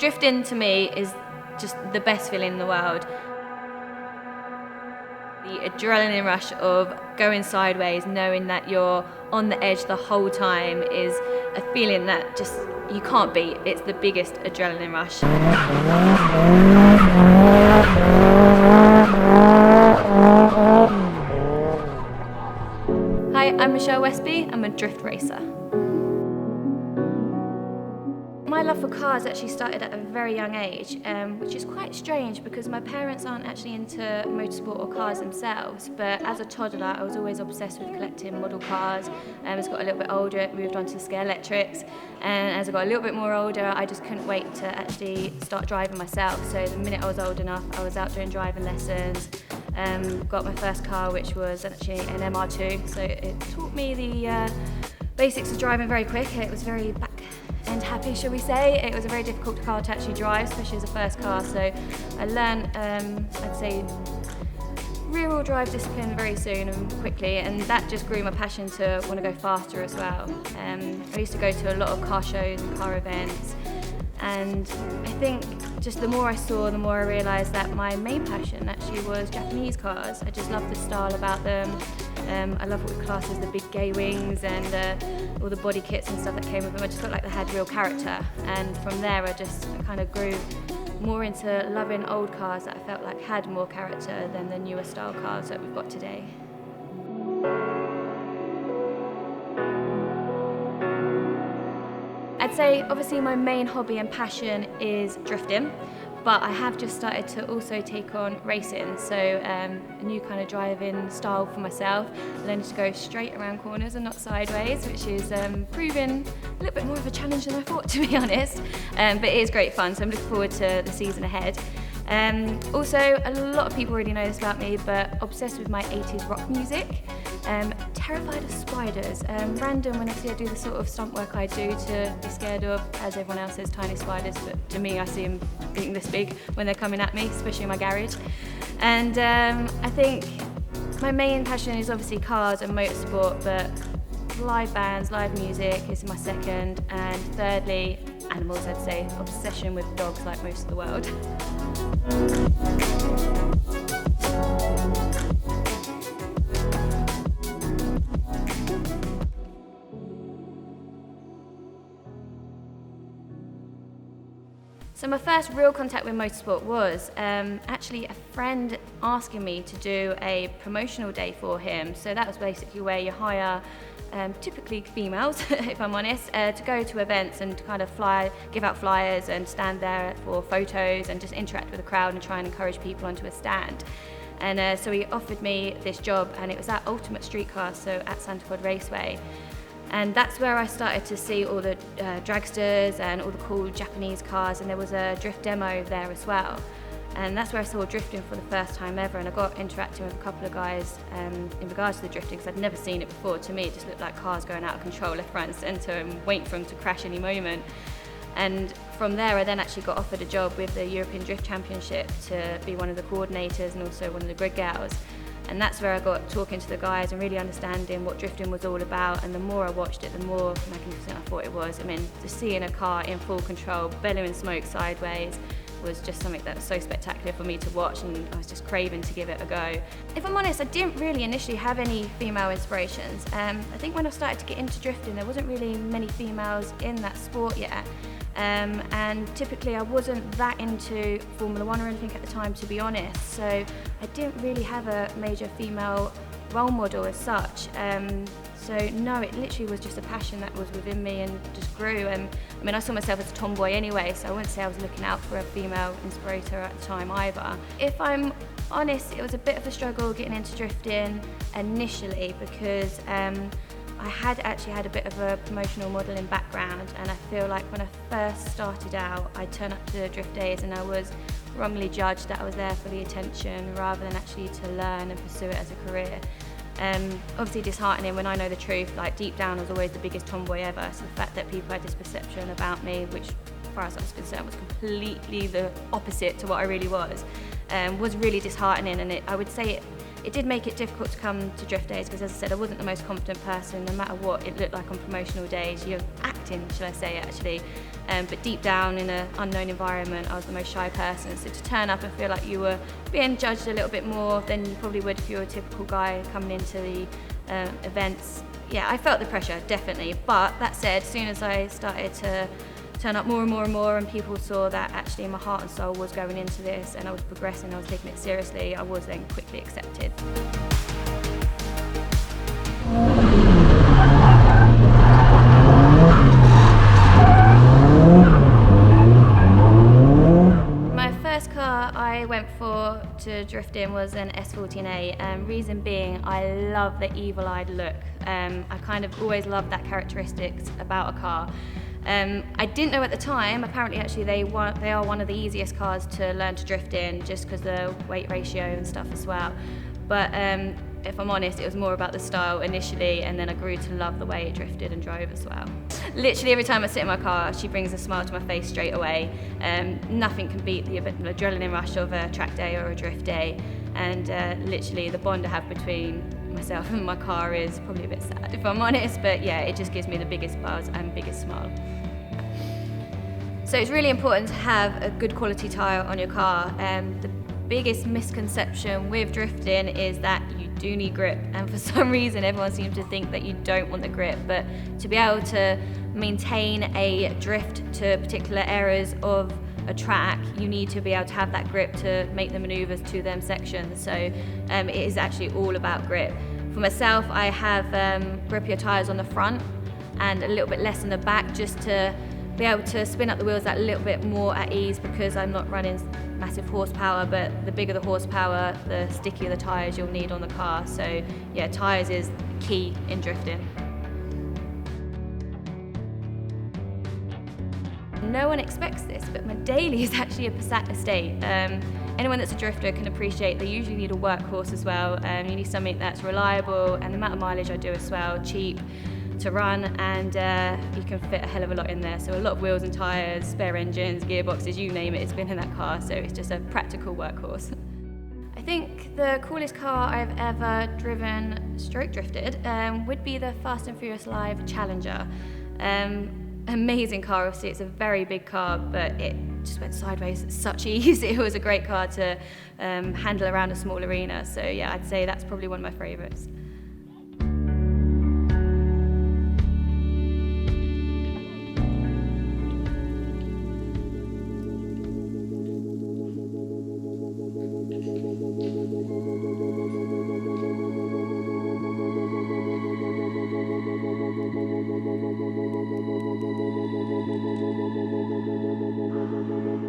Drifting to me is just the best feeling in the world. The adrenaline rush of going sideways, knowing that you're on the edge the whole time, is a feeling that just you can't beat. It's the biggest adrenaline rush. Hi, I'm Michelle Westby. I'm a drift racer. My love for cars actually started at a very young age, which is quite strange because my parents aren't actually into motorsport or cars themselves, but as a toddler I was always obsessed with collecting model cars. As I got a little bit older, it moved on to scale electrics, and as I got a little bit more older I just couldn't wait to actually start driving myself. So the minute I was old enough I was out doing driving lessons, got my first car, which was actually an MR2, so it taught me the basics of driving very quick. It was very back and happy, shall we say. It was a very difficult car to actually drive, especially as a first car, so I learned, I'd say, rear-wheel drive discipline very soon and quickly, and that just grew my passion to want to go faster as well. I used to go to a lot of car shows and car events, and I think just the more I saw, the more I realised that my main passion actually was Japanese cars. I just love the style about them. I love what we class as the big gay wings and all the body kits and stuff that came with them. I just felt like they had real character, and from there I just kind of grew more into loving old cars that I felt like had more character than the newer style cars that we've got today. I'd say obviously my main hobby and passion is drifting, but I have just started to also take on racing, so a new kind of driving style for myself, learning to go straight around corners and not sideways, which is proving a little bit more of a challenge than I thought, to be honest, but it is great fun, so I'm looking forward to the season ahead. Also, a lot of people already know this about me, but obsessed with my 80s rock music. Terrified of spiders. Random when I do the sort of stunt work I do to be scared of, as everyone else says, tiny spiders, but to me I see them being this big when they're coming at me, especially in my garage. And I think my main passion is obviously cars and motorsport, but live bands, live music is my second, and thirdly, animals, I'd say. Obsession with dogs like most of the world. So my first real contact with motorsport was actually a friend asking me to do a promotional day for him. So that was basically where you hire typically females, if I'm honest, to go to events and to kind of give out flyers and stand there for photos and just interact with the crowd and try and encourage people onto a stand. And so he offered me this job, and it was at Ultimate Streetcar, so at Santa Pod Raceway. And that's where I started to see all the dragsters and all the cool Japanese cars, and there was a drift demo there as well. And that's where I saw drifting for the first time ever, and I got interacting with a couple of guys in regards to the drifting, because I'd never seen it before. To me, it just looked like cars going out of control left, right and centre and waiting for them to crash any moment. And from there I then actually got offered a job with the European Drift Championship to be one of the coordinators and also one of the grid gals. And that's where I got talking to the guys and really understanding what drifting was all about, and the more I watched it, the more magnificent I thought it was. I mean, just seeing a car in full control, bellowing smoke sideways, was just something that was so spectacular for me to watch, and I was just craving to give it a go. If I'm honest, I didn't really initially have any female inspirations. I think when I started to get into drifting, there wasn't really many females in that sport yet. And typically I wasn't that into Formula One or anything at the time, to be honest, so I didn't really have a major female role model as such. So no, it literally was just a passion that was within me and just grew. I mean, I saw myself as a tomboy anyway, so I wouldn't say I was looking out for a female inspirator at the time either. If I'm honest, it was a bit of a struggle getting into drifting initially, because I had actually had a bit of a promotional modelling background, and I feel like when I first started out, I turned up to drift days and I was wrongly judged that I was there for the attention rather than actually to learn and pursue it as a career. Obviously disheartening when I know the truth, like deep down I was always the biggest tomboy ever, so the fact that people had this perception about me, which as far as I was concerned was completely the opposite to what I really was really disheartening, and I would say it it did make it difficult to come to drift days because, as I said, I wasn't the most confident person. No matter what it looked like on promotional days, you're acting, should I say, actually. But deep down in an unknown environment, I was the most shy person. So to turn up and feel like you were being judged a little bit more than you probably would if you were a typical guy coming into the events, yeah, I felt the pressure, definitely. But that said, as soon as I started to turn up more and more and more, and people saw that actually my heart and soul was going into this and I was progressing, I was taking it seriously, I was then quickly accepted. My first car I went for to drift in was an S14A, reason being I love the evil-eyed look. I kind of always loved that characteristics about a car. I didn't know at the time, apparently actually they are one of the easiest cars to learn to drift in, just because the weight ratio and stuff as well. But if I'm honest, it was more about the style initially, and then I grew to love the way it drifted and drove as well. Literally every time I sit in my car, she brings a smile to my face straight away. Nothing can beat the adrenaline rush of a track day or a drift day, and literally the bond I have between myself and my car is probably a bit sad if I'm honest, but yeah, it just gives me the biggest buzz and biggest smile. So it's really important to have a good quality tyre on your car. The biggest misconception with drifting is that you do need grip, and for some reason everyone seems to think that you don't want the grip, but to be able to maintain a drift to particular areas of a track, you need to be able to have that grip to make the manoeuvres to them sections. So it is actually all about grip. For myself, I have grippier tyres on the front and a little bit less in the back, just to be able to spin up the wheels that little bit more at ease, because I'm not running massive horsepower, but the bigger the horsepower, the stickier the tyres you'll need on the car. So yeah, tyres is key in drifting. No one expects this, but my daily is actually a Passat estate. Anyone that's a drifter can appreciate they usually need a workhorse as well. You need something that's reliable, and the amount of mileage I do as well, cheap to run, and you can fit a hell of a lot in there. So a lot of wheels and tyres, spare engines, gearboxes, you name it, it's been in that car, so it's just a practical workhorse. I think the coolest car I've ever driven, stroke drifted, would be the Fast and Furious Live Challenger. Amazing car, obviously it's a very big car, but it just went sideways at such ease. It was a great car to handle around a small arena, so yeah, I'd say that's probably one of my favourites.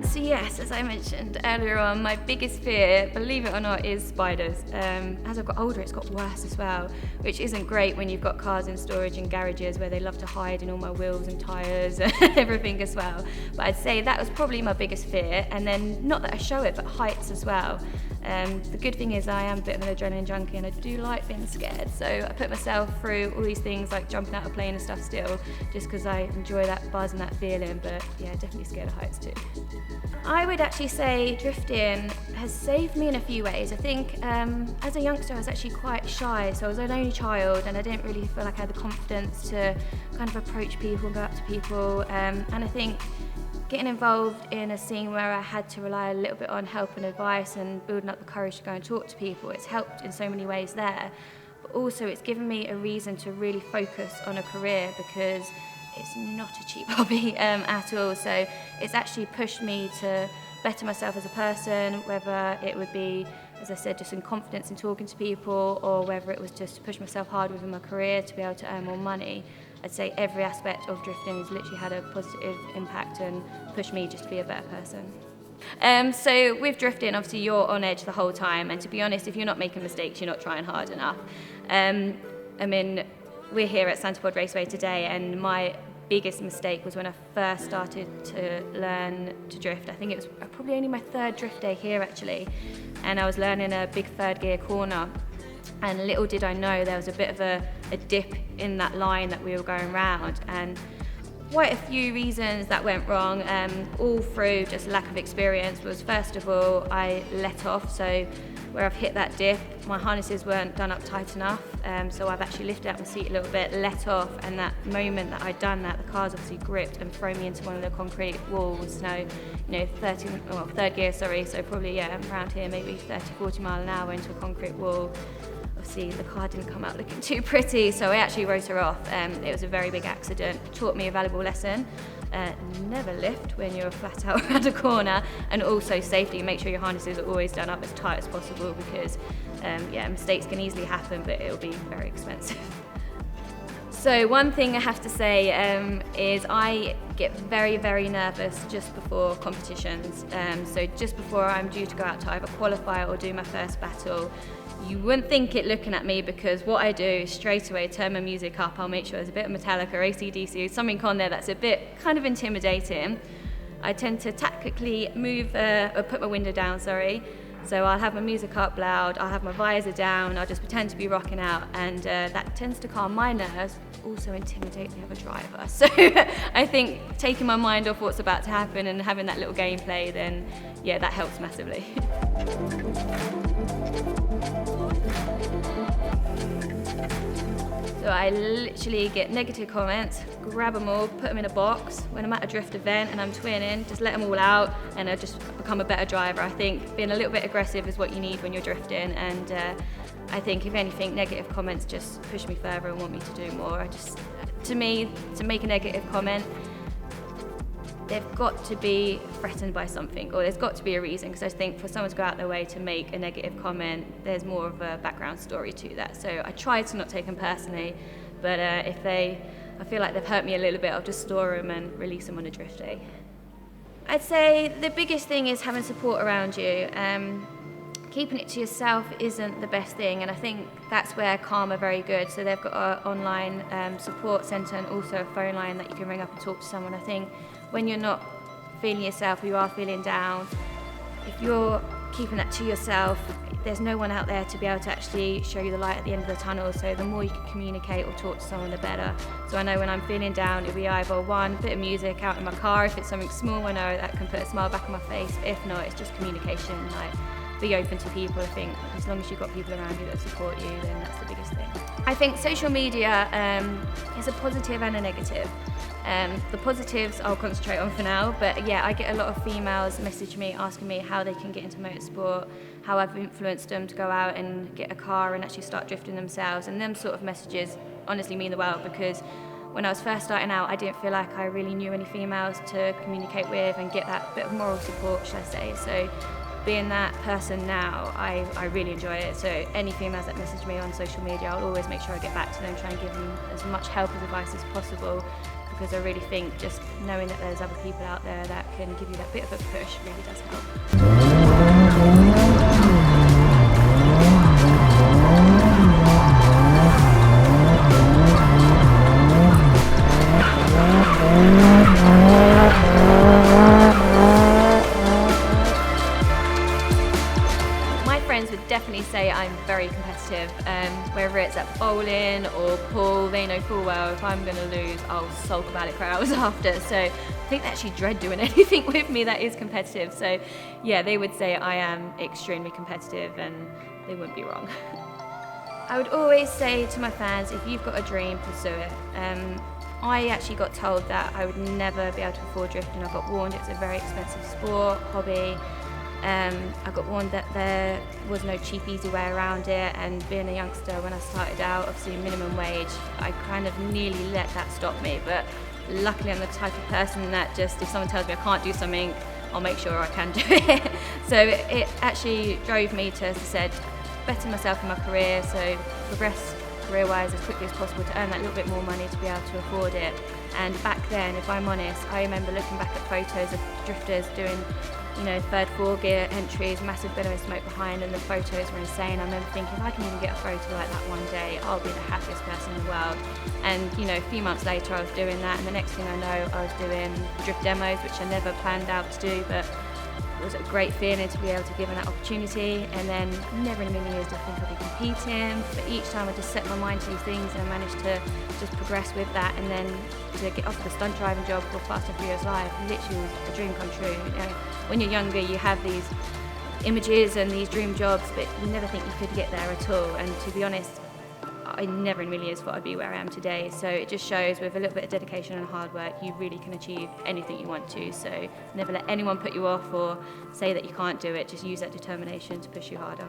So yes, as I mentioned earlier on, my biggest fear, believe it or not, is spiders. As I've got older, it's got worse as well, which isn't great when you've got cars in storage and garages where they love to hide in all my wheels and tyres and everything as well. But I'd say that was probably my biggest fear, and then not that I show it, but heights as well. The good thing is I am a bit of an adrenaline junkie, and I do like being scared, so I put myself through all these things like jumping out of a plane and stuff still, just because I enjoy that buzz and that feeling. But yeah, definitely scared of heights too. I would actually say drifting has saved me in a few ways. I think as a youngster I was actually quite shy, so I was an only child and I didn't really feel like I had the confidence to kind of approach people and go up to people, and I think getting involved in a scene where I had to rely a little bit on help and advice and building up the courage to go and talk to people, it's helped in so many ways there. But also it's given me a reason to really focus on a career, because it's not a cheap hobby at all. So it's actually pushed me to better myself as a person, whether it would be, as I said, just in confidence in talking to people, or whether it was just to push myself hard within my career to be able to earn more money. I'd say every aspect of drifting has literally had a positive impact and pushed me just to be a better person. So with drifting, obviously you're on edge the whole time, and to be honest, if you're not making mistakes, you're not trying hard enough. I mean, we're here at Santa Pod Raceway today, and my biggest mistake was when I first started to learn to drift. I think it was probably only my third drift day here actually, and I was learning a big third gear corner, and little did I know there was a bit of a dip in that line that we were going round, and quite a few reasons that went wrong, all through just lack of experience. Was first of all, I let off, so where I've hit that dip, my harnesses weren't done up tight enough, so I've actually lifted up my seat a little bit, let off, and that moment that I'd done that, the car's obviously gripped and thrown me into one of the concrete walls. Now, third gear, sorry, so probably, around here, maybe 30, 40 mile an hour into a concrete wall. Obviously, the car didn't come out looking too pretty, so I actually wrote her off. It was a very big accident. Taught me a valuable lesson. Never lift when you're flat out around a corner, and also safety. Make sure your harnesses are always done up as tight as possible, because mistakes can easily happen, but it'll be very expensive. So one thing I have to say is I get very, very nervous just before competitions. So just before I'm due to go out to either qualify or do my first battle. You wouldn't think it looking at me, because what I do is straight away turn my music up. I'll make sure there's a bit of Metallica or AC/DC, something on there that's a bit kind of intimidating. I tend to tactically move, or put my window down, sorry. So I'll have my music up loud, I'll have my visor down, I'll just pretend to be rocking out, and that tends to calm my nerves, also intimidate the other driver. So I think taking my mind off what's about to happen and having that little gameplay, then yeah, that helps massively. So I literally get negative comments, grab them all, put them in a box. When I'm at a drift event and I'm twinning, just let them all out, and I just become a better driver. I think being a little bit aggressive is what you need when you're drifting, and I think if anything, negative comments just push me further and want me to do more. To me, to make a negative comment, they've got to be threatened by something, or there's got to be a reason, because I think for someone to go out their way to make a negative comment, there's more of a background story to that. So I try to not take them personally, but I feel like they've hurt me a little bit, I'll just store them and release them on a drift day. I'd say the biggest thing is having support around you. Keeping it to yourself isn't the best thing, and I think that's where Calm are very good. So they've got an online support centre and also a phone line that you can ring up and talk to someone. I think when you're not feeling yourself, you are feeling down, if you're keeping that to yourself, there's no one out there to be able to actually show you the light at the end of the tunnel. So the more you can communicate or talk to someone, the better. So I know when I'm feeling down, it'll be either one bit of music out in my car, if it's something small, I know that can put a smile back on my face. If not, it's just communication, like be open to people. I think as long as you've got people around you that support you, then that's the biggest thing. I think social media is a positive and a negative. The positives I'll concentrate on for now, but yeah, I get a lot of females message me asking me how they can get into motorsport, how I've influenced them to go out and get a car and actually start drifting themselves, and them sort of messages honestly mean the world, because when I was first starting out, I didn't feel like I really knew any females to communicate with and get that bit of moral support, should I say. So being that person now, I really enjoy it. So any females that message me on social media, I'll always make sure I get back to them, try and give them as much help and advice as possible, because I really think just knowing that there's other people out there that can give you that bit of a push really does help. Definitely say I'm very competitive, whether it's at bowling or pool, they know full well if I'm going to lose, I'll sulk about it for hours after. So I think they actually dread doing anything with me that is competitive. So yeah, they would say I am extremely competitive, and they wouldn't be wrong. I would always say to my fans, if you've got a dream, pursue it. I actually got told that I would never be able to afford drifting. I got warned it's a very expensive sport, hobby. I got warned that there was no cheap, easy way around it, and being a youngster when I started out, obviously minimum wage, I kind of nearly let that stop me, but luckily I'm the type of person that just, if someone tells me I can't do something, I'll make sure I can do it. So it actually drove me to, as I said, better myself in my career, so progress career-wise as quickly as possible to earn that little bit more money to be able to afford it. And back then, if I'm honest, I remember looking back at photos of drifters doing, you know, third, fourth gear entries, massive billowing smoke behind, and the photos were insane. I remember thinking, if I can even get a photo like that one day, I'll be the happiest person in the world. And you know, a few months later I was doing that, and the next thing I know, I was doing drift demos, which I never planned out to do, but it was a great feeling to be able to give them that opportunity. And then never in a million years did I think I'd be competing, but each time I just set my mind to these things, and I managed to just progress with that. And then to get offered the stunt driving job for Fast and Furious Live literally was a dream come true. You know, when you're younger, you have these images and these dream jobs, but you never think you could get there at all. And to be honest, I never in a million years thought I'd be where I am today. So it just shows with a little bit of dedication and hard work, you really can achieve anything you want to. So never let anyone put you off or say that you can't do it. Just use that determination to push you harder.